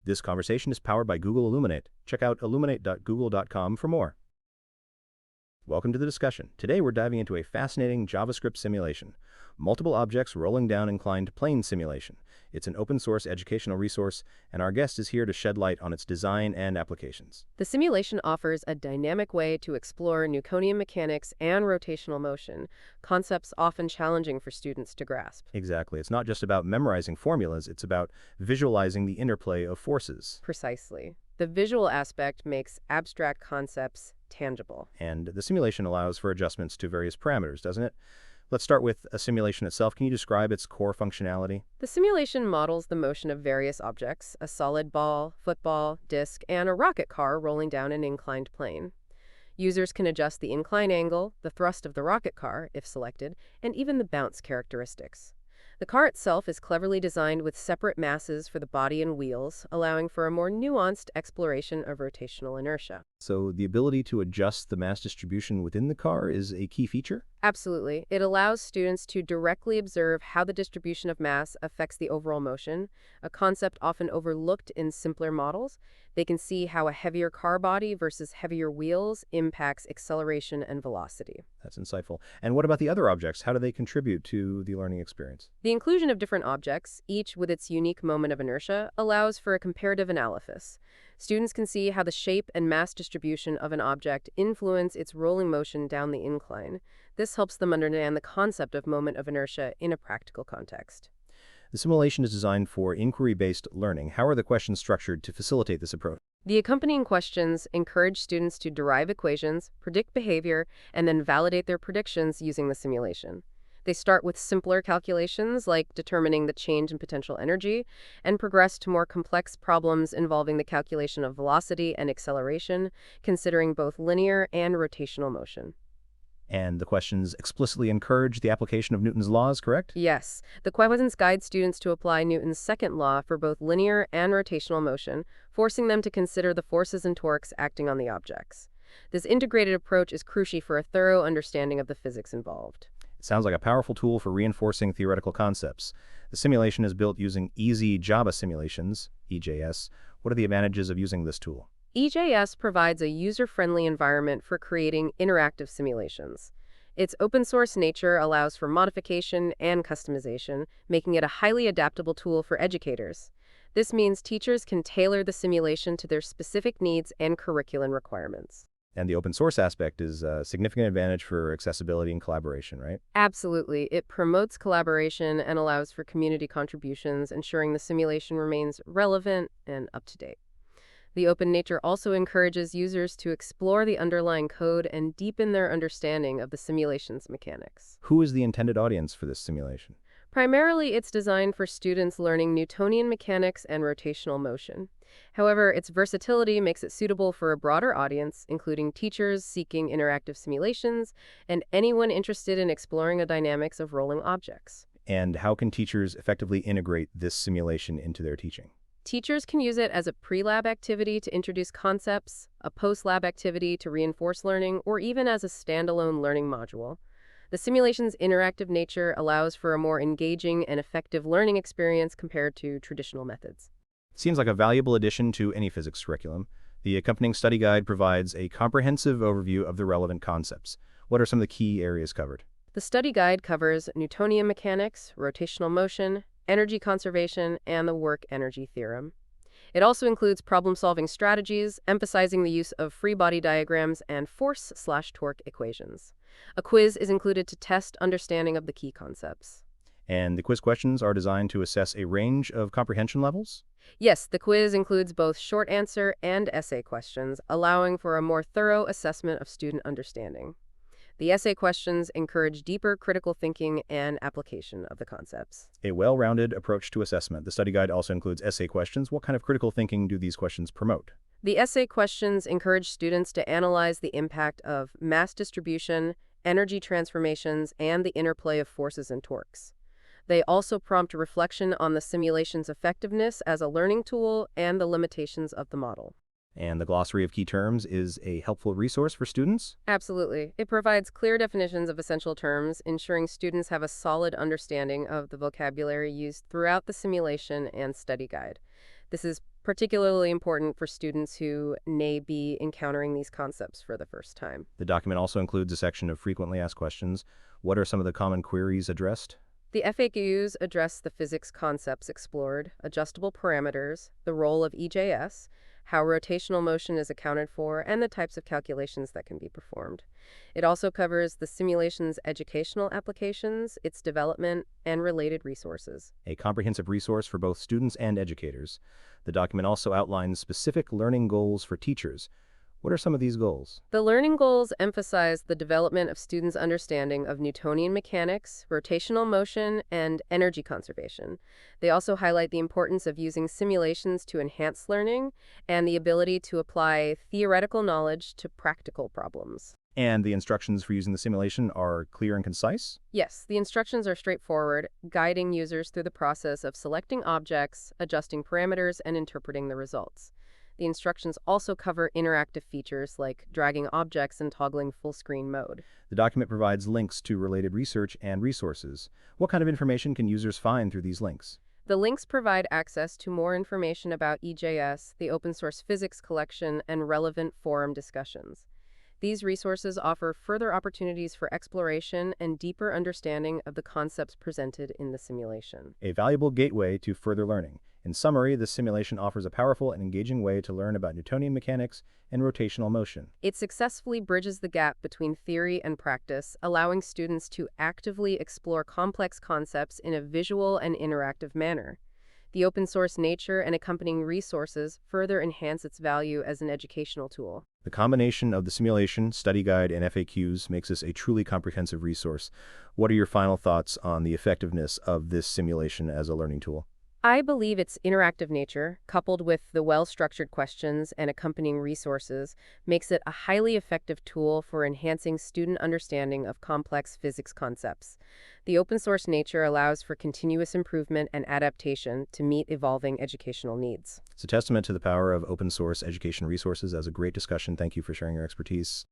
This conversation is powered by Google Illuminate. Check out illuminate.google.com for more. Welcome to the discussion. Today we're diving into a fascinating JavaScript simulation, multiple objects rolling down inclined plane simulation. It's an open source educational resource, and our guest is here to shed light on its design and applications. The simulation offers a dynamic way to explore Newtonian mechanics and rotational motion, concepts often challenging for students to grasp. Exactly. It's not just about memorizing formulas, it's about visualizing the interplay of forces. Precisely. The visual aspect makes abstract concepts tangible. And the simulation allows for adjustments to various parameters, doesn't it? Let's start with a simulation itself. Can you describe its core functionality? The simulation models the motion of various objects, a solid ball, football, disc, and a rocket car rolling down an inclined plane. Users can adjust the incline angle, the thrust of the rocket car, if selected, and even the bounce characteristics. The car itself is cleverly designed with separate masses for the body and wheels, allowing for a more nuanced exploration of rotational inertia. So the ability to adjust the mass distribution within the car is a key feature? Absolutely. It allows students to directly observe how the distribution of mass affects the overall motion, a concept often overlooked in simpler models. They can see how a heavier car body versus heavier wheels impacts acceleration and velocity. That's insightful. And what about the other objects? How do they contribute to the learning experience? The inclusion of different objects, each with its unique moment of inertia, allows for a comparative analysis. Students can see how the shape and mass distribution of an object influence its rolling motion down the incline. This helps them understand the concept of moment of inertia in a practical context. The simulation is designed for inquiry-based learning. How are the questions structured to facilitate this approach? The accompanying questions encourage students to derive equations, predict behavior, and then validate their predictions using the simulation. They start with simpler calculations like determining the change in potential energy and progress to more complex problems involving the calculation of velocity and acceleration, considering both linear and rotational motion. And the questions explicitly encourage the application of Newton's laws, correct? Yes, the questions guide students to apply Newton's second law for both linear and rotational motion, forcing them to consider the forces and torques acting on the objects. This integrated approach is crucial for a thorough understanding of the physics involved. It sounds like a powerful tool for reinforcing theoretical concepts. The simulation is built using easy Java simulations, EJS. What are the advantages of using this tool? EJS provides a user-friendly environment for creating interactive simulations. Its open-source nature allows for modification and customization, making it a highly adaptable tool for educators. This means teachers can tailor the simulation to their specific needs and curriculum requirements. And the open source aspect is a significant advantage for accessibility and collaboration, right? Absolutely. It promotes collaboration and allows for community contributions, ensuring the simulation remains relevant and up-to-date. The open nature also encourages users to explore the underlying code and deepen their understanding of the simulation's mechanics. Who is the intended audience for this simulation? Primarily, it's designed for students learning Newtonian mechanics and rotational motion. However, its versatility makes it suitable for a broader audience, including teachers seeking interactive simulations and anyone interested in exploring the dynamics of rolling objects. And how can teachers effectively integrate this simulation into their teaching? Teachers can use it as a pre-lab activity to introduce concepts, a post-lab activity to reinforce learning, or even as a standalone learning module. The simulation's interactive nature allows for a more engaging and effective learning experience compared to traditional methods. Seems like a valuable addition to any physics curriculum. The accompanying study guide provides a comprehensive overview of the relevant concepts. What are some of the key areas covered? The study guide covers Newtonian mechanics, rotational motion, energy conservation, and the work-energy theorem. It also includes problem-solving strategies, emphasizing the use of free body diagrams and force/torque equations. A quiz is included to test understanding of the key concepts. And the quiz questions are designed to assess a range of comprehension levels? Yes, the quiz includes both short answer and essay questions, allowing for a more thorough assessment of student understanding. The essay questions encourage deeper critical thinking and application of the concepts. A well-rounded approach to assessment. The study guide also includes essay questions. What kind of critical thinking do these questions promote? The essay questions encourage students to analyze the impact of mass distribution, energy transformations, and the interplay of forces and torques. They also prompt reflection on the simulation's effectiveness as a learning tool and the limitations of the model. And the glossary of key terms is a helpful resource for students? Absolutely. It provides clear definitions of essential terms, ensuring students have a solid understanding of the vocabulary used throughout the simulation and study guide. This is particularly important for students who may be encountering these concepts for the first time. The document also includes a section of frequently asked questions. What are some of the common queries addressed? The FAQs address the physics concepts explored, adjustable parameters, the role of EJS, how rotational motion is accounted for, and the types of calculations that can be performed. It also covers the simulation's educational applications, its development, and related resources. A comprehensive resource for both students and educators. The document also outlines specific learning goals for teachers. What are some of these goals? The learning goals emphasize the development of students' understanding of Newtonian mechanics, rotational motion, and energy conservation. They also highlight the importance of using simulations to enhance learning and the ability to apply theoretical knowledge to practical problems. And the instructions for using the simulation are clear and concise? Yes, the instructions are straightforward, guiding users through the process of selecting objects, adjusting parameters, and interpreting the results. The instructions also cover interactive features like dragging objects and toggling full screen mode. The document provides links to related research and resources. What kind of information can users find through these links? The links provide access to more information about EJS, the open source physics collection, and relevant forum discussions. These resources offer further opportunities for exploration and deeper understanding of the concepts presented in the simulation. A valuable gateway to further learning. In summary, this simulation offers a powerful and engaging way to learn about Newtonian mechanics and rotational motion. It successfully bridges the gap between theory and practice, allowing students to actively explore complex concepts in a visual and interactive manner. The open source nature and accompanying resources further enhance its value as an educational tool. The combination of the simulation, study guide, and FAQs makes this a truly comprehensive resource. What are your final thoughts on the effectiveness of this simulation as a learning tool? I believe its interactive nature, coupled with the well-structured questions and accompanying resources, makes it a highly effective tool for enhancing student understanding of complex physics concepts. The open-source nature allows for continuous improvement and adaptation to meet evolving educational needs. It's a testament to the power of open source education resources. As a great discussion. Thank you for sharing your expertise.